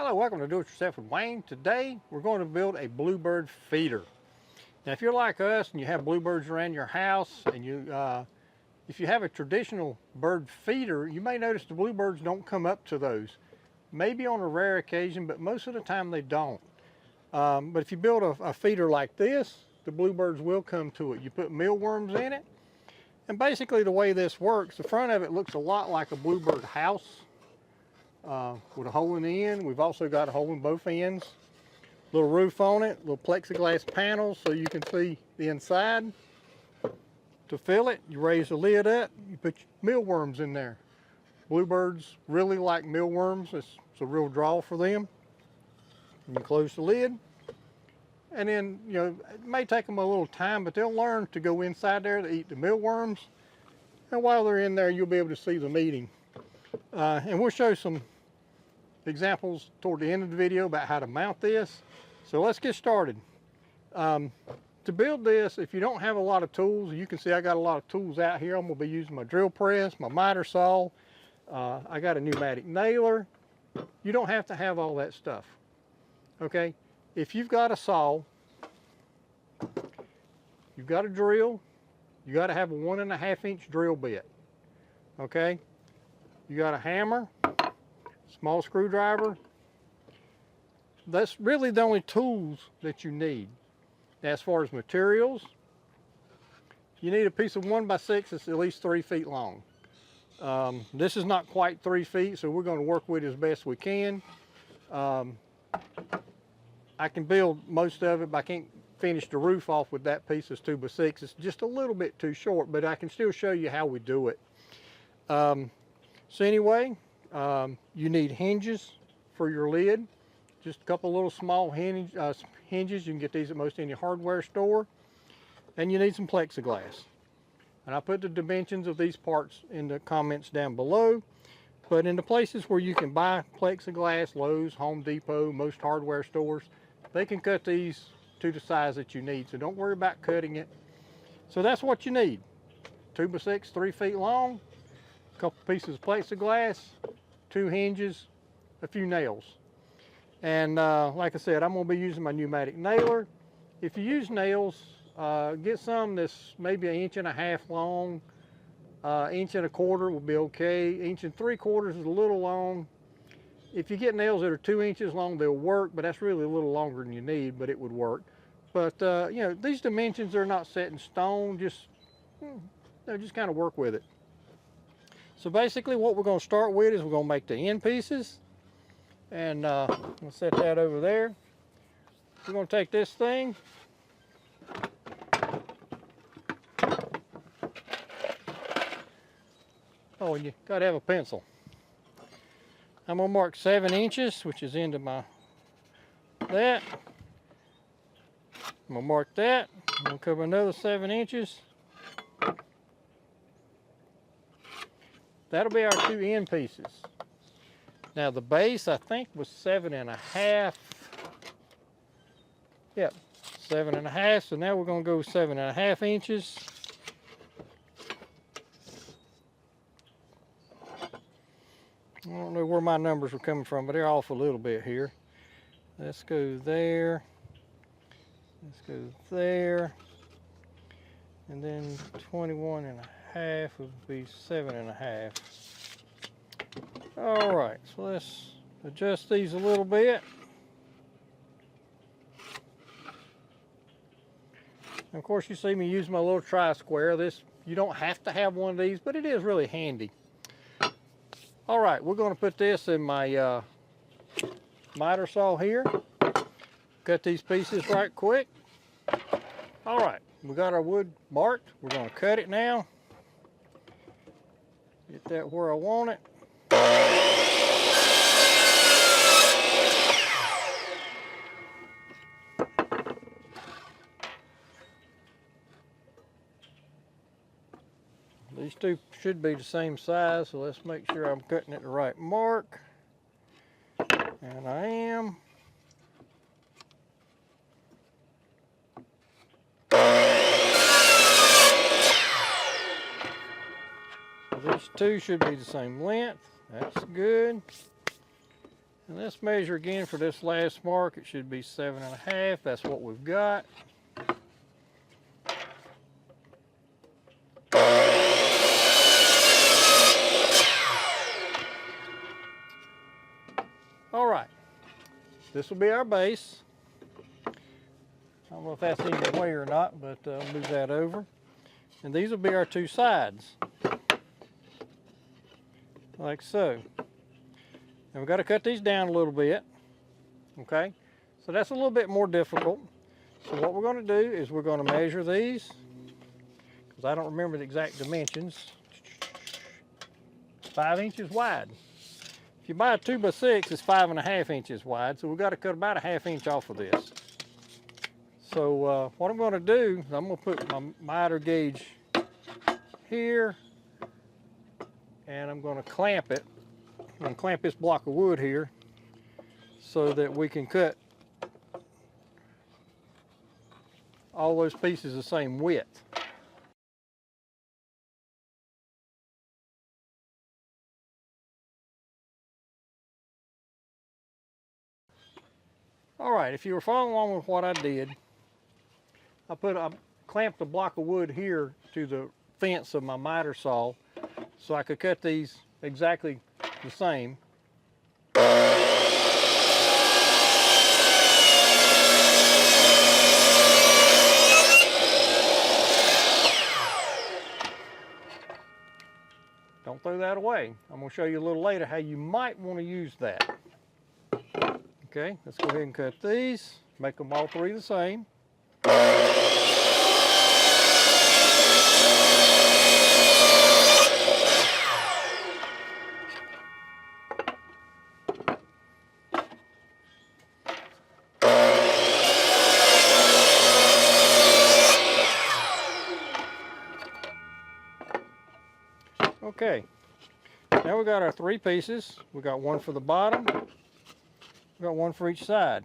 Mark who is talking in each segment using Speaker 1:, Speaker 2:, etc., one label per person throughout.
Speaker 1: Hello, welcome to Do It Yourself with Wayne. Today we're going to build a bluebird feeder. Now if you're like us and you have bluebirds around your house and if you have a traditional bird feeder, you may notice the bluebirds don't come up to those. Maybe on a rare occasion, but most of the time they don't. But if you build a feeder like this, the bluebirds will come to it. You put mealworms in it, and basically the way this works, the front of it looks a lot like a bluebird house. With a hole in the end. We've also got a hole in both ends. Little roof on it, little plexiglass panels so you can see the inside. To fill it, you raise the lid up, you put mealworms in there. Bluebirds really like mealworms. It's a real draw for them. And you close the lid, and then, you know, it may take them a little time, but they'll learn to go inside there to eat the mealworms. And while they're in there, you'll be able to see them eating. And we'll show some examples toward the end of the video about how to mount this. So let's get started. To build this, if you don't have a lot of tools, you can see I got a lot of tools out here. I'm going to be using my drill press, my miter saw. I got a pneumatic nailer. You don't have to have all that stuff. Okay, if you've got a saw, you've got a drill, you got to have a 1.5 inch drill bit. Okay, you got a hammer, small screwdriver. That's really the only tools that you need. As far as materials, you need a piece of 1x6 that's at least 3 feet long. This is not quite 3 feet, so we're going to work with it as best we can. I can build most of it, but I can't finish the roof off with that piece that's 2x6. It's just a little bit too short, but I can still show you how we do it. So anyway, you need hinges for your lid. Just a couple little small hinges. You can get these at most any hardware store. And you need some plexiglass. And I put the dimensions of these parts in the comments down below. But in the places where you can buy plexiglass, Lowe's, Home Depot, most hardware stores, they can cut these to the size that you need. So don't worry about cutting it. So that's what you need. 2x6, 3 feet long. A couple pieces of plexiglass, 2 hinges, a few nails. And like I said, I'm going to be using my pneumatic nailer. If you use nails, get some that's maybe 1.5 inches long. 1.25 inches will be okay. 1 3/4 is a little long. If you get nails that are 2 inches long, they'll work, but that's really a little longer than you need, but it would work. But you know, these dimensions are not set in stone. Just kind of work with it. So basically what we're going to start with is we're going to make the end pieces. And we'll set that over there. We're going to take this thing. Oh, and you got to have a pencil. I'm going to mark 7 inches, which is into that. I'm going to mark that. I'm going to cover another 7 inches. That'll be our 2 end pieces. Now the base I think was 7.5. Yep, 7.5. So now we're going to go 7.5 inches. I don't know where my numbers were coming from, but they're off a little bit here. Let's go there. Let's go there. And then 21.5 would be 7.5. All right, so let's adjust these a little bit. And of course, you see me use my little tri-square. This, you don't have to have one of these, but it is really handy. All right, we're going to put this in my miter saw here. Cut these pieces right quick. All right, we got our wood marked. We're going to cut it now. Get that where I want it. These two should be the same size, so let's make sure I'm cutting it the right mark. And I am. These two should be the same length. That's good. And let's measure again for this last mark. It should be 7.5. That's what we've got. All right, this will be our base. I don't know if that's in your way or not, but I'll move that over. And these will be our two sides, like so. And we've got to cut these down a little bit, okay? So that's a little bit more difficult. So what we're going to do is we're going to measure these, because I don't remember the exact dimensions. 5 inches wide. If you buy a 2x6, it's 5.5 inches wide, so we've got to cut about a 1/2 inch off of this. So what I'm going to do is I'm going to put my miter gauge here, and I'm going to clamp it. I'm going to clamp this block of wood here so that we can cut all those pieces the same width. All right, if you were following along with what I did, I clamped a block of wood here to the fence of my miter saw so I could cut these exactly the same. Don't throw that away. I'm going to show you a little later how you might want to use that. Okay, let's go ahead and cut these, make them all three the same. Okay, now we got our 3 pieces. We got one for the bottom, we got one for each side.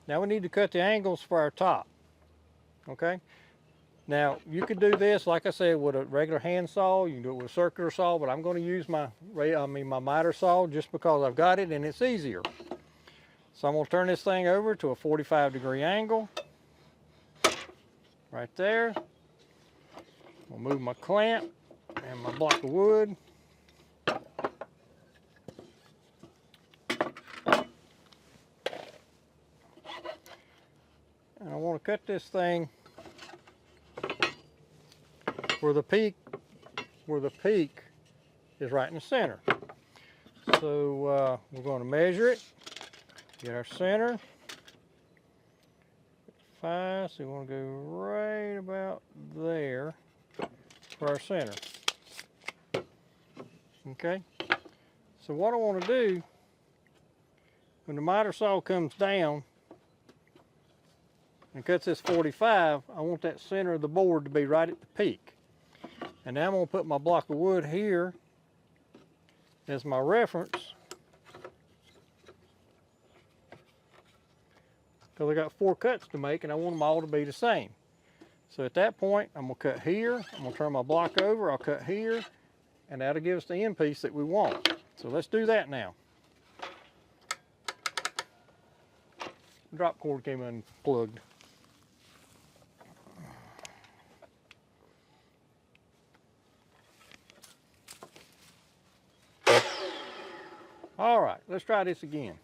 Speaker 1: Now we need to cut the angles for our top. Okay, now you could do this, like I said, with a regular hand saw. You can do it with a circular saw, but I'm going to use my miter saw just because I've got it and it's easier. So I'm going to turn this thing over to a 45-degree angle, right there. I'll move my clamp and my block of wood. And I want to cut this thing where the peak is right in the center. So we're going to measure it, get our center. 5, so we want to go right about there for our center. Okay, so what I want to do, when the miter saw comes down and cuts this 45, I want that center of the board to be right at the peak. And now I'm going to put my block of wood here as my reference, because I got 4 cuts to make and I want them all to be the same. So at that point, I'm going to cut here, I'm going to turn my block over, I'll cut here, and that'll give us the end piece that we want. So let's do that now. Drop cord came unplugged. All right, let's try this again.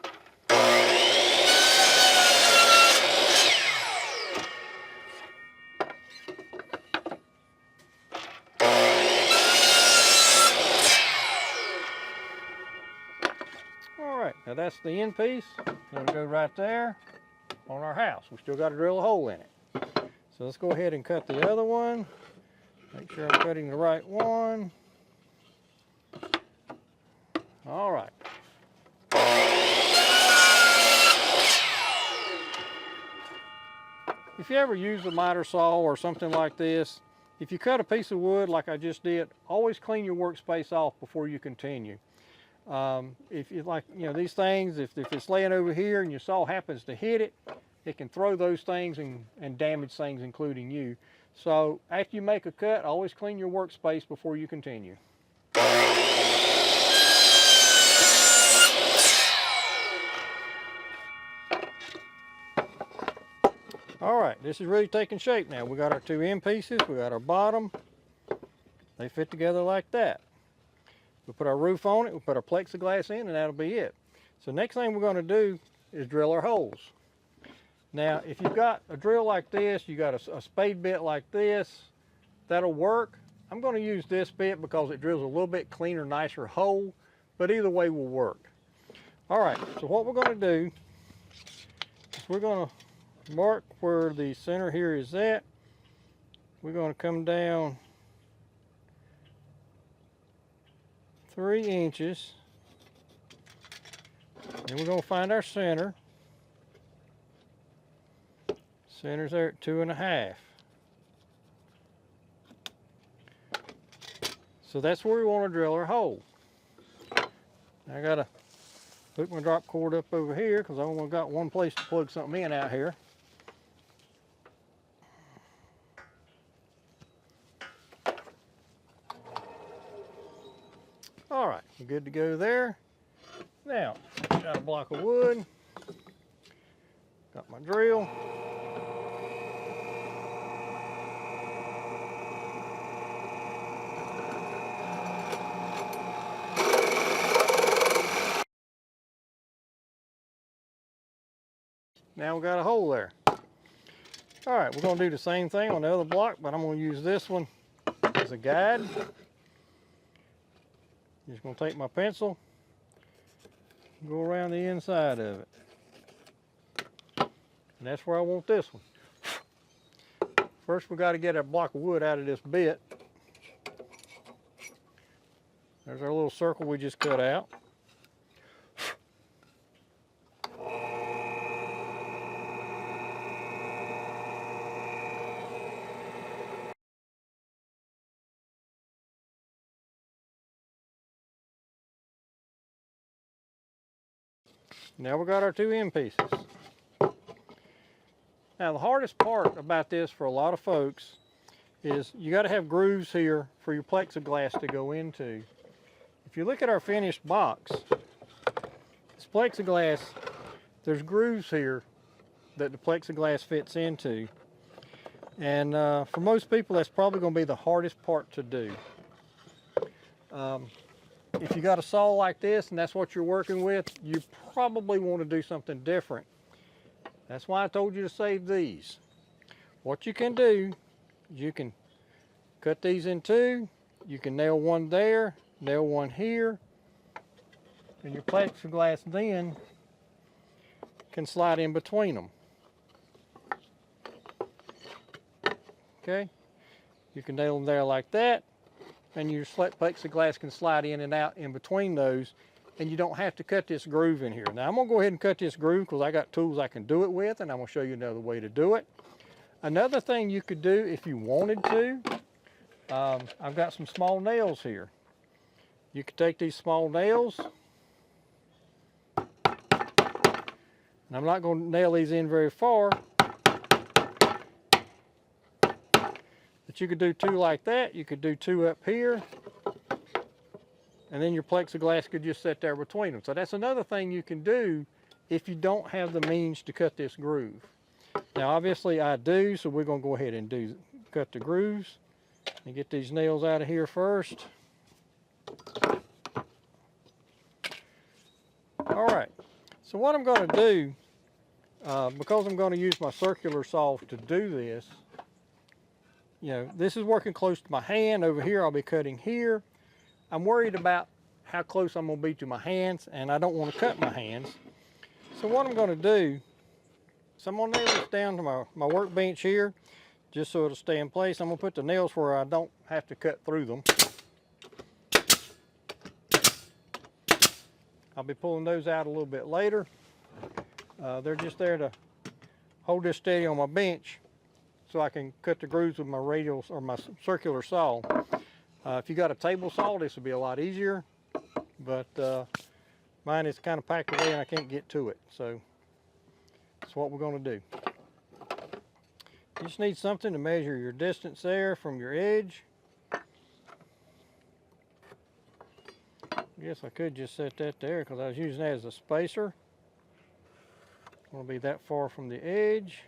Speaker 1: Now that's the end piece. It'll go right there on our house. We still got to drill a hole in it. So let's go ahead and cut the other one. Make sure I'm cutting the right one. All right. If you ever use a miter saw or something like this, if you cut a piece of wood like I just did, always clean your workspace off before you continue. If you like, these things, if it's laying over here and your saw happens to hit it, it can throw those things and damage things, including you. So after you make a cut, always clean your workspace before you continue. right, this is really taking shape now. We got our two end pieces, we got our bottom. They fit together like that. We put our roof on it, we put our plexiglass in, and that'll be it. So next thing we're going to do is drill our holes. Now, if you've got a drill like this, you got a spade bit like this, that'll work. I'm going to use this bit because it drills a little bit cleaner, nicer hole, but either way will work. All right, so what we're going to do is we're going to mark where the center here is at. We're going to come down 3 inches, and we're going to find our center. Center's there at 2.5. So that's where we want to drill our hole. I gotta hook my drop cord up over here because I only got one place to plug something in out here. All right, we're good to go there. Now, got a block of wood, got my drill. Now we got a hole there. All right, we're gonna do the same thing on the other block, but I'm gonna use this one as a guide. Just gonna take my pencil, go around the inside of it. And that's where I want this one. First we gotta get a block of wood out of this bit. There's our little circle we just cut out. Now we got our two end pieces. Now the hardest part about this for a lot of folks is you got to have grooves here for your plexiglass to go into. If you look at our finished box, this plexiglass, there's grooves here that the plexiglass fits into. And for most people, that's probably going to be the hardest part to do. If you got a saw like this and that's what you're working with, you probably want to do something different. That's why I told you to save these. What you can do, you can cut these in two. You can nail one there, nail one here, and your plexiglass then can slide in between them. Okay, you can nail them there like that, and your plexiglass can slide in and out in between those, and you don't have to cut this groove in here. Now I'm gonna go ahead and cut this groove because I got tools I can do it with, and I'm gonna show you another way to do it. Another thing you could do if you wanted to, I've got some small nails here. You could take these small nails, and I'm not gonna nail these in very far, but you could do two like that. You could do two up here, and then your plexiglass could just sit there between them. So that's another thing you can do if you don't have the means to cut this groove. Now obviously I do, so we're gonna go ahead and cut the grooves and get these nails out of here first. All right, so what I'm gonna do, because I'm gonna use my circular saw to do this, you know, this is working close to my hand. Over here I'll be cutting here. I'm worried about how close I'm gonna be to my hands, and I don't want to cut my hands. So what I'm gonna do, so I'm gonna nail this down to my workbench here, just so it'll stay in place. I'm gonna put the nails where I don't have to cut through them. I'll be pulling those out a little bit later. They're just there to hold this steady on my bench so I can cut the grooves with my radial or my circular saw. If you got a table saw, this would be a lot easier, but mine is kind of packed away and I can't get to it. So that's what we're going to do. You just need something to measure your distance there from your edge. I guess I could just set that there because I was using that as a spacer. I want to be that far from the edge.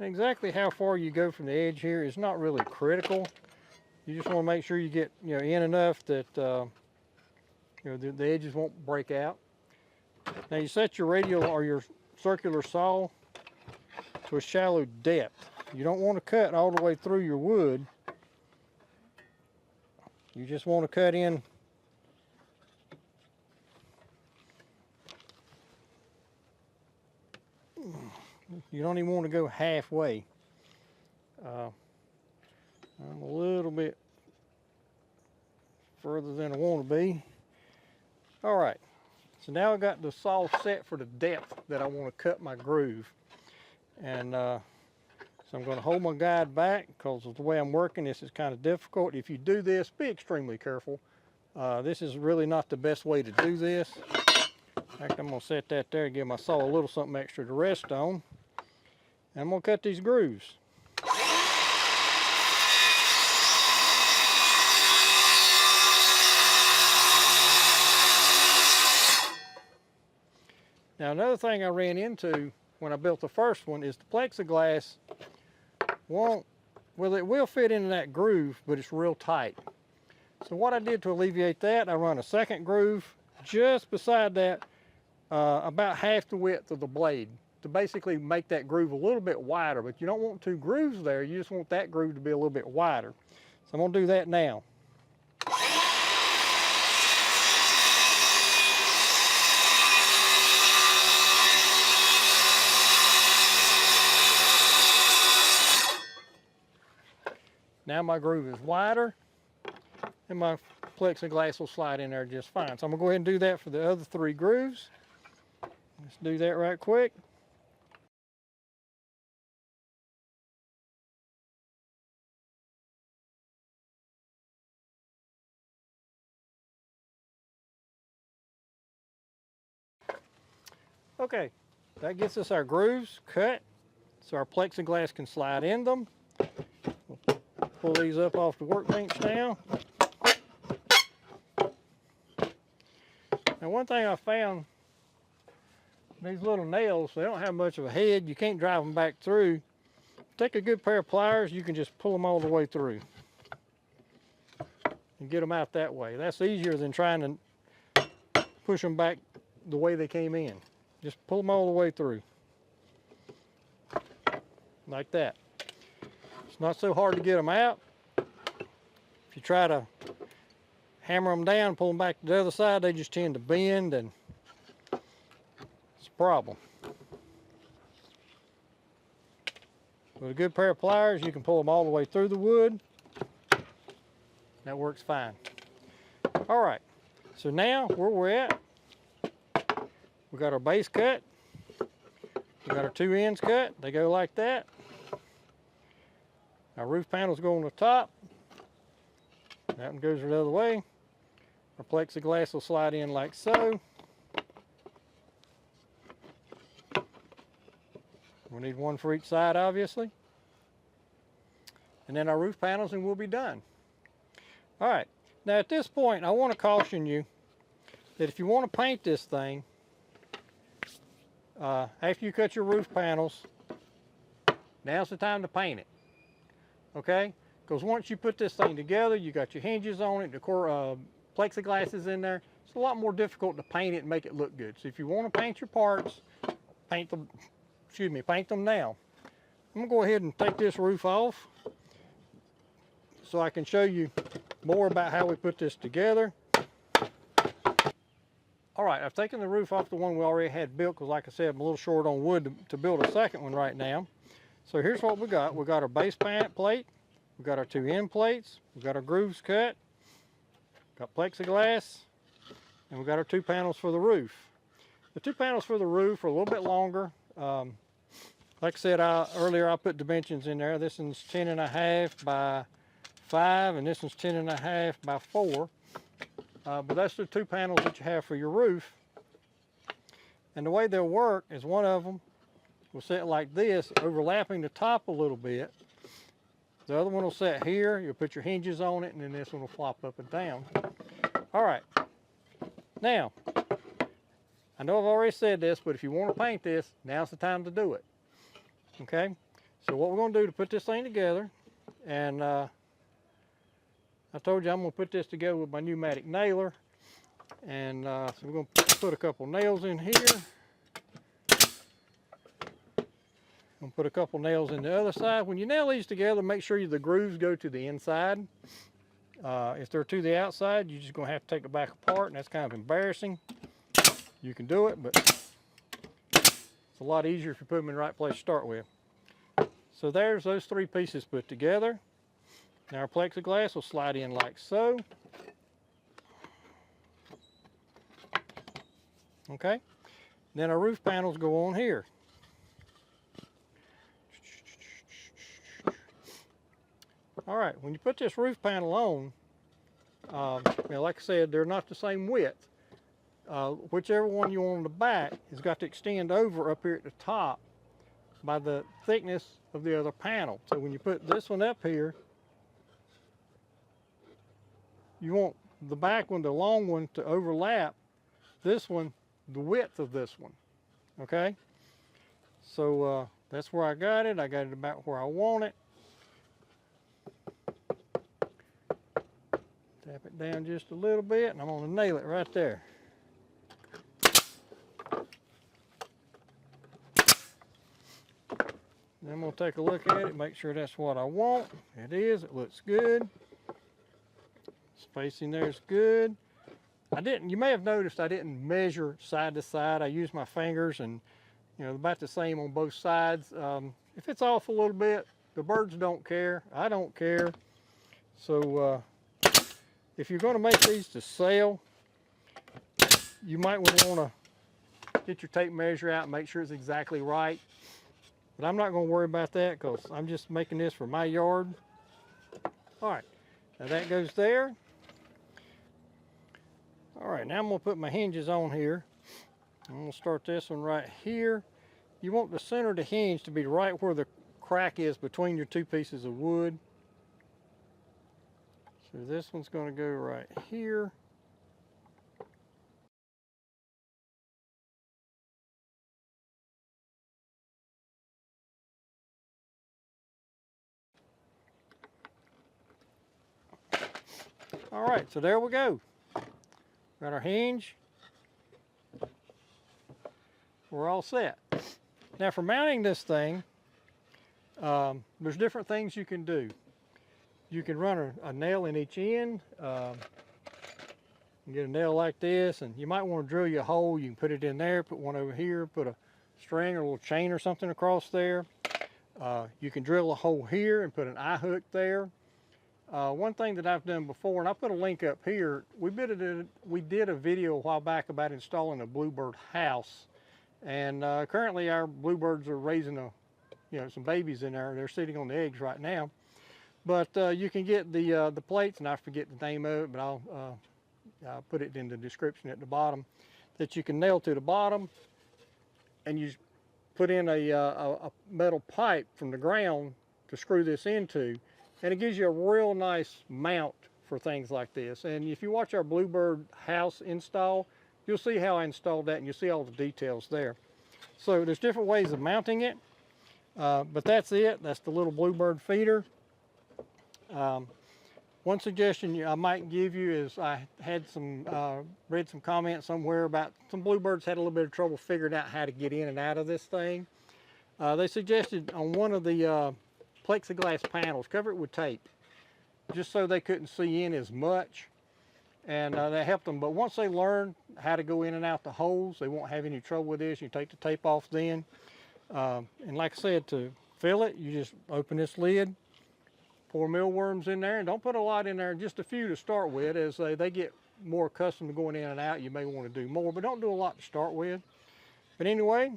Speaker 1: exactly how far you go from the edge here is not really critical. You just want to make sure you get in enough that the edges won't break out. Now you set your radial or your circular saw to a shallow depth. You don't want to cut all the way through your wood. You just want to cut in you don't even want to go halfway. I'm a little bit further than I want to be. All right, so now I got the saw set for the depth that I want to cut my groove. And so I'm going to hold my guide back because of the way I'm working. This is kind of difficult. If you do this, be extremely careful. This is really not the best way to do this. In fact, I'm going to set that there and give my saw a little something extra to rest on. And I'm going to cut these grooves. Now another thing I ran into when I built the first one is the plexiglass won't, well, it will fit into that groove, but it's real tight. So what I did to alleviate that, I run a second groove just beside that, about half the width of the blade, to basically make that groove a little bit wider. But you don't want two grooves there, you just want that groove to be a little bit wider. So I'm going to do that now. Now my groove is wider and my plexiglass will slide in there just fine. So I'm going to go ahead and do that for the other three grooves. Let's do that right quick. Okay, that gets us our grooves cut so our plexiglass can slide in them. We'll pull these up off the workbench now. Now one thing I found, these little nails, they don't have much of a head. You can't drive them back through. Take a good pair of pliers, you can just pull them all the way through and get them out that way. That's easier than trying to push them back the way they came in. Just pull them all the way through. Like that. It's not so hard to get them out. If you try to hammer them down, pull them back to the other side, they just tend to bend and it's a problem. With a good pair of pliers, you can pull them all the way through the wood. That works fine. All right, so now where we're at, we got our base cut. We got our two ends cut. They go like that. Our roof panels go on the top. That one goes the other way. Our plexiglass will slide in like so. We need one for each side, obviously. And then our roof panels and we'll be done. All right, now at this point, I want to caution you that if you want to paint this thing, after you cut your roof panels, now's the time to paint it, okay? Because once you put this thing together, you got your hinges on it, the plexiglass is in there, it's a lot more difficult to paint it and make it look good. So if you want to paint your parts, paint them now. I'm going to go ahead and take this roof off so I can show you more about how we put this together. All right, I've taken the roof off the one we already had built because, like I said, I'm a little short on wood to build a second one right now. So here's what we got. We got our base plate, we got our two end plates, we got our grooves cut, got plexiglass, and we got our two panels for the roof. The two panels for the roof are a little bit longer. Like I said earlier, I put dimensions in there. This one's 10.5 by 5, and this one's 10.5 by 4. But that's the two panels that you have for your roof. And the way they'll work is one of them will sit like this, overlapping the top a little bit. The other one will sit here. You'll put your hinges on it, and then this one will flop up and down. All right. Now, I know I've already said this, but if you want to paint this, now's the time to do it. Okay? So what we're going to do to put this thing together, and I told you I'm going to put this together with my pneumatic nailer, and so we're going to put a couple nails in here. I'm going to put a couple nails in the other side. When you nail these together, make sure the grooves go to the inside. If they're to the outside, you're just going to have to take it back apart, and that's kind of embarrassing. You can do it, but it's a lot easier if you put them in the right place to start with. So there's those three pieces put together. Now our plexiglass will slide in like so. Okay. Then our roof panels go on here. All right, when you put this roof panel on, like I said, they're not the same width. Whichever one you want on the back has got to extend over up here at the top by the thickness of the other panel. So when you put this one up here, you want the back one, the long one, to overlap this one, the width of this one. Okay? So that's where I got it. I got it about where I want it. Tap it down just a little bit, and I'm going to nail it right there. Then I'm going to take a look at it, make sure that's what I want. It is. It looks good. Spacing there is good. You may have noticed I didn't measure side to side. I used my fingers, and about the same on both sides. If it's off a little bit, the birds don't care. I don't care. So if you're going to make these to sell, you might want to get your tape measure out and make sure it's exactly right. But I'm not going to worry about that because I'm just making this for my yard. All right, now that goes there. All right, now I'm going to put my hinges on here. I'm going to start this one right here. You want the center of the hinge to be right where the crack is between your two pieces of wood. So this one's going to go right here. All right, so there we go. Got our hinge. We're all set. Now for mounting this thing, there's different things you can do. You can run a nail in each end. You get a nail like this, and you might want to drill you a hole. You can put it in there, put one over here, put a string or a little chain or something across there. You can drill a hole here and put an eye hook there. One thing that I've done before, and I'll put a link up here, we did a video a while back about installing a bluebird house. And currently our bluebirds are raising some babies in there. They're sitting on the eggs right now. But you can get the plates, and I forget the name of it, but I'll put it in the description at the bottom, that you can nail to the bottom, and you put in a metal pipe from the ground to screw this into, and it gives you a real nice mount for things like this. And if you watch our bluebird house install, you'll see how I installed that, and you'll see all the details there. So there's different ways of mounting it, but that's it. That's the little bluebird feeder. One suggestion I might give you is I had read some comments somewhere about some bluebirds had a little bit of trouble figuring out how to get in and out of this thing. They suggested on one of the plexiglass panels, cover it with tape, just so they couldn't see in as much, and that helped them. But once they learn how to go in and out the holes, they won't have any trouble with this. You take the tape off then, and like I said, to fill it, you just open this lid, pour mealworms in there, and don't put a lot in there, just a few to start with. As they get more accustomed to going in and out, you may want to do more, but don't do a lot to start with. But anyway,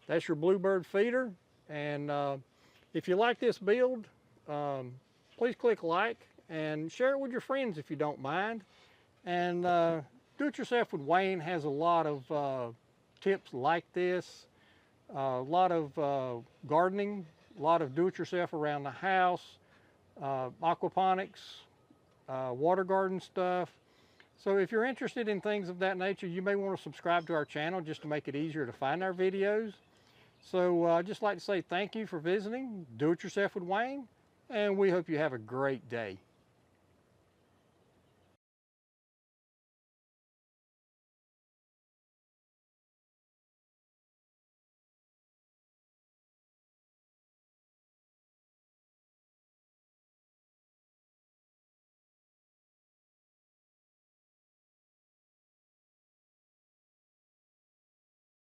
Speaker 1: that's your bluebird feeder, and if you like this build, please click like and share it with your friends if you don't mind. And Do It Yourself with Wayne has a lot of tips like this, a lot of gardening, a lot of do-it-yourself around the house, aquaponics, water garden stuff. So if you're interested in things of that nature, you may want to subscribe to our channel just to make it easier to find our videos. So I'd just like to say thank you for visiting Do It Yourself with Wayne, and we hope you have a great day.